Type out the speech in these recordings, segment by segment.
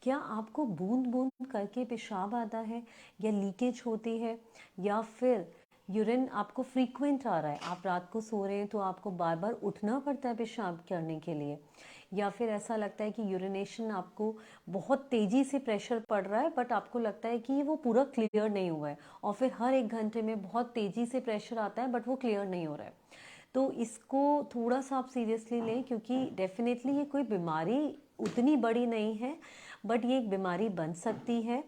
क्या आपको बूंद बूंद करके पेशाब आता है या लीकेज होती है, या फिर यूरिन आपको फ्रीक्वेंट आ रहा है, आप रात को सो रहे हैं तो आपको बार बार उठना पड़ता है पेशाब करने के लिए, या फिर ऐसा लगता है कि यूरिनेशन आपको बहुत तेज़ी से प्रेशर पड़ रहा है बट आपको लगता है कि वो पूरा क्लियर नहीं हुआ है, और फिर हर 1 घंटे में बहुत तेज़ी से प्रेशर आता है बट वो क्लियर नहीं हो रहा है। तो इसको थोड़ा सा आप सीरियसली लें, क्योंकि डेफिनेटली ये कोई बीमारी उतनी बड़ी नहीं है, बट ये एक बीमारी बन सकती है।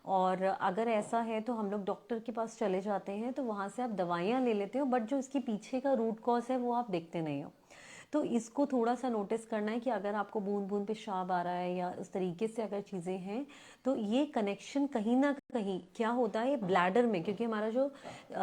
और अगर ऐसा है तो हम लोग डॉक्टर के पास चले जाते हैं, तो वहाँ से आप दवाइयाँ ले लेते हो, बट जो इसके पीछे का रूट कॉज है वो आप देखते नहीं हो। तो इसको थोड़ा सा नोटिस करना है कि अगर आपको बूंद बूंद पेशाब आ रहा है या उस तरीके से अगर चीज़ें हैं, तो ये कनेक्शन कहीं ना कहीं क्या होता है, ये ब्लैडर में, क्योंकि हमारा जो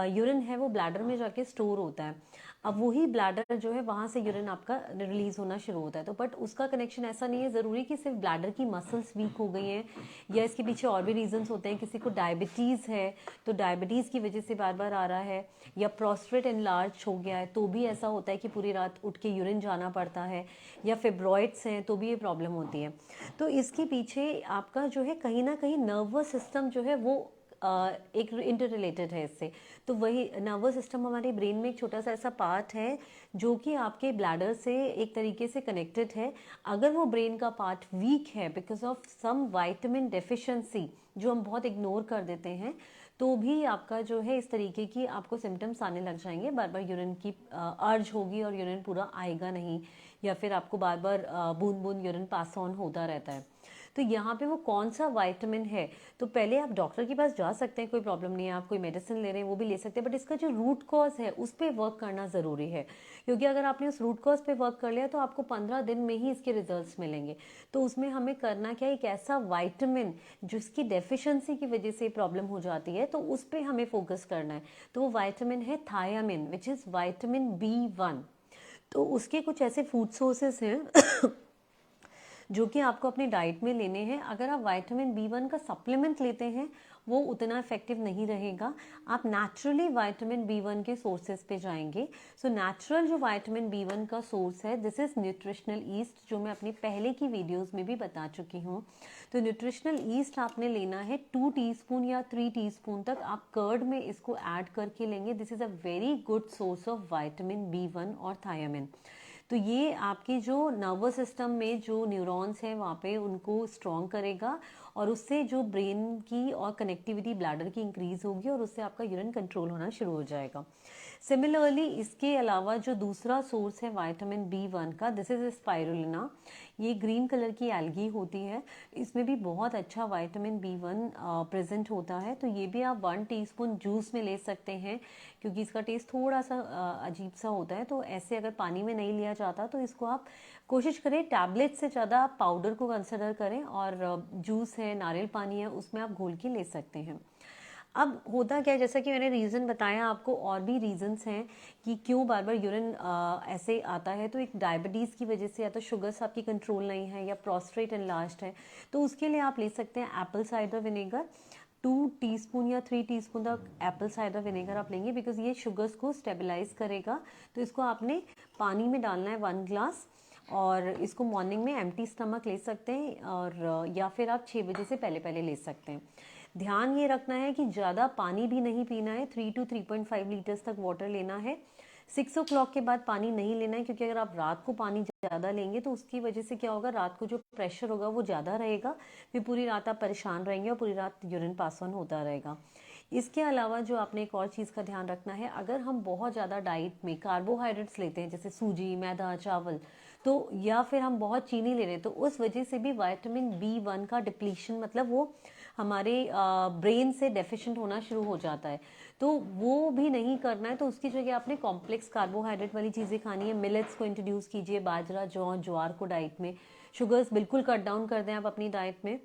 यूरिन है वो ब्लैडर में जाके स्टोर होता है। अब वही ब्लैडर जो है वहाँ से यूरिन आपका रिलीज होना शुरू होता है, तो बट उसका कनेक्शन ऐसा नहीं है ज़रूरी कि सिर्फ ब्लैडर की मसल्स वीक हो गई हैं, या इसके पीछे और भी रीजंस होते हैं। किसी को डायबिटीज़ है तो डायबिटीज़ की वजह से बार बार आ रहा है, या प्रोस्टेट एनलार्ज हो गया है तो भी ऐसा होता है कि पूरी रात उठ के यूरिन जाना पड़ता है, या फिब्रॉइड्स हैं तो भी ये प्रॉब्लम होती है। तो इसके पीछे आपका जो है कहीं ना कहीं नर्वस सिस्टम जो है वो एक इंटर रिलेटेड है इससे। तो वही नर्वस सिस्टम हमारे ब्रेन में एक छोटा सा ऐसा पार्ट है जो कि आपके ब्लैडर से एक तरीके से कनेक्टेड है। अगर वो ब्रेन का पार्ट वीक है because of some vitamin deficiency जो हम बहुत इग्नोर कर देते हैं, तो भी आपका जो है इस तरीके की आपको सिम्टम्स आने लग जाएंगे। बार बार यूरिन की अर्ज होगी और यूरिन पूरा आएगा नहीं, या फिर आपको बार बार बूंद बूंद यूरिन पास ऑन होता रहता है। तो यहाँ पे वो कौन सा वाइटामिन है, तो पहले आप डॉक्टर के पास जा सकते हैं, कोई प्रॉब्लम नहीं है, आप कोई मेडिसिन ले रहे हैं वो भी ले सकते हैं, बट इसका जो रूट कॉज है उस पर वर्क करना ज़रूरी है। क्योंकि अगर आपने उस रूट कॉज पे वर्क कर लिया तो आपको 15 दिन में ही इसके रिजल्ट्स मिलेंगे। तो उसमें हमें करना क्या है, एक ऐसा वाइटामिन जिसकी डेफिशिएंसी की वजह से प्रॉब्लम हो जाती है, तो उस पर हमें फोकस करना है। तो वो वाइटामिन है thiamine, which is vitamin B1। तो उसके कुछ ऐसे फूड सोर्सेस हैं जो कि आपको अपनी डाइट में लेने हैं। अगर आप विटामिन B1 का सप्लीमेंट लेते हैं वो उतना इफेक्टिव नहीं रहेगा, आप नेचुरली विटामिन B1 के सोर्सेज पे जाएंगे। सो नेचुरल जो विटामिन B1 का सोर्स है, दिस इज न्यूट्रिशनल ईस्ट, जो मैं अपनी पहले की वीडियोस में भी बता चुकी हूँ। तो न्यूट्रिशनल ईस्ट आपने लेना है 2 टीस्पून या 3 टीस्पून तक आप कर्ड में इसको ऐड करके लेंगे। This is a very good source of vitamin B1 और थायामिन। तो ये आपकी जो नर्वस सिस्टम में जो न्यूरॉन्स हैं वहाँ पे उनको स्ट्रॉन्ग करेगा, और उससे जो ब्रेन की और कनेक्टिविटी ब्लैडर की इंक्रीज होगी, और उससे आपका यूरिन कंट्रोल होना शुरू हो जाएगा। सिमिलरली इसके अलावा जो दूसरा सोर्स है विटामिन B1 का, दिस इज स्पाइरुलिना। ये ग्रीन कलर की एल्गी होती है, इसमें भी बहुत अच्छा विटामिन B1 प्रेजेंट होता है। तो ये भी आप 1 टीस्पून जूस में ले सकते हैं, क्योंकि इसका टेस्ट थोड़ा सा अजीब सा होता है। तो ऐसे अगर पानी में नहीं लिया जाता तो इसको आप कोशिश करें टैबलेट से ज़्यादा आप पाउडर को कंसिडर करें, और जूस है, नारियल पानी है, उसमें आप घोल के ले सकते हैं। अब होता क्या है, जैसा कि मैंने रीज़न बताया आपको, और भी रीजंस हैं कि क्यों बार बार यूरिन ऐसे आता है। तो एक डायबिटीज़ की वजह से, या तो शुगर्स आपकी कंट्रोल नहीं है, या प्रोस्ट्रेट एनलार्ज्ड है, तो उसके लिए आप ले सकते हैं एप्पल साइडर विनेगर। 2 टीस्पून या 3 टीस्पून तक एप्पल साइडर विनेगर आप लेंगे, बिकॉज ये शुगर्स को स्टेबलाइज करेगा। तो इसको आपने पानी में डालना है 1 ग्लास, और इसको मॉर्निंग में एम्प्टी स्टमक ले सकते हैं, और या फिर आप 6 बजे से पहले पहले ले सकते हैं। ध्यान ये रखना है कि ज़्यादा पानी भी नहीं पीना है, 3 to 3.5 लीटर्स तक वाटर लेना है। 6 o'clock के बाद पानी नहीं लेना है, क्योंकि अगर आप रात को पानी ज़्यादा लेंगे तो उसकी वजह से क्या होगा, रात को जो प्रेशर होगा वो ज़्यादा रहेगा, फिर पूरी रात आप परेशान रहेंगे और पूरी रात यूरिन पास ऑन होता रहेगा। इसके अलावा जो आपने एक और चीज़ का ध्यान रखना है, अगर हम बहुत ज़्यादा डाइट में कार्बोहाइड्रेट्स लेते हैं जैसे सूजी, मैदा, चावल, तो या फिर हम बहुत चीनी ले रहे हैं, तो उस वजह से भी विटामिन B1 का डिप्लीशन, मतलब वो हमारे ब्रेन से डेफिशिएंट होना शुरू हो जाता है। तो वो भी नहीं करना है। तो उसकी जगह आपने कॉम्प्लेक्स कार्बोहाइड्रेट वाली चीज़ें खानी है। मिलेट्स को इंट्रोड्यूस कीजिए, बाजरा, जौ, ज्वार को डाइट में। शुगर्स बिल्कुल कट डाउन कर दें आप अपनी डाइट में।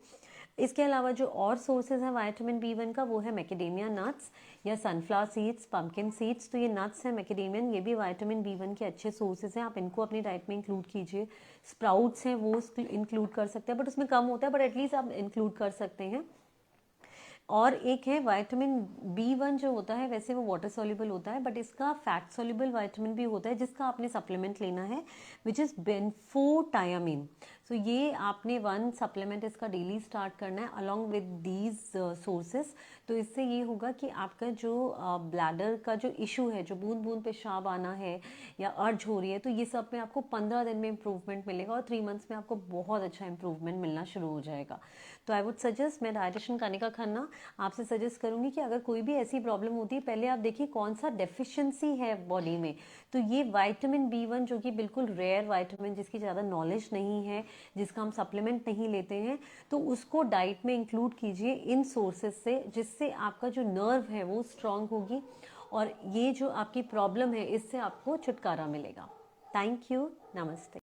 इसके अलावा जो और सोर्सेज हैं विटामिन B1 का, वो है मैकेडेमिया नट्स या सनफ्लावर सीड्स, पम्पकिन सीड्स। तो ये नट्स हैं मैकेडेमियन, ये भी विटामिन B1 के अच्छे सोर्सेज हैं, आप इनको अपनी डाइट में इंक्लूड कीजिए। स्प्राउट्स हैं वो इंक्लूड कर सकते हैं, बट उसमें कम होता है, बट एटलीस्ट आप इंक्लूड कर सकते हैं। और एक है विटामिन B1 जो होता है, वैसे वो वाटर सॉल्युबल होता है, बट इसका फैट सॉल्युबल विटामिन भी होता है जिसका आपने सप्लीमेंट लेना है, विच इज़ बेनफोटायामिन। सो ये आपने वन सप्लीमेंट इसका डेली स्टार्ट करना है अलॉन्ग विद दीज सोर्सेस। तो इससे ये होगा कि आपका जो ब्लैडर का जो इशू है, जो बूंद बूंद पेशाब आना है या अर्ज हो रही है, तो ये सब में आपको 15 दिन में इंप्रूवमेंट मिलेगा और 3 मंथ्स में आपको बहुत अच्छा इंप्रूवमेंट मिलना शुरू हो जाएगा। तो आई वुड सजेस्ट, मैं डाइटिशियन कनिका खन्ना आपसे सजेस्ट करूंगी कि अगर कोई भी ऐसी प्रॉब्लम होती है, पहले आप देखिए कौन सा डेफिशिएंसी है बॉडी में। तो ये विटामिन B1 जो कि बिल्कुल रेयर विटामिन, जिसकी ज़्यादा नॉलेज नहीं है, जिसका हम सप्लीमेंट नहीं लेते हैं, तो उसको डाइट में इंक्लूड कीजिए इन सोर्सेज से, जिससे आपका जो नर्व है वो स्ट्रांग होगी और ये जो आपकी प्रॉब्लम है इससे आपको छुटकारा मिलेगा। थैंक यू, नमस्ते।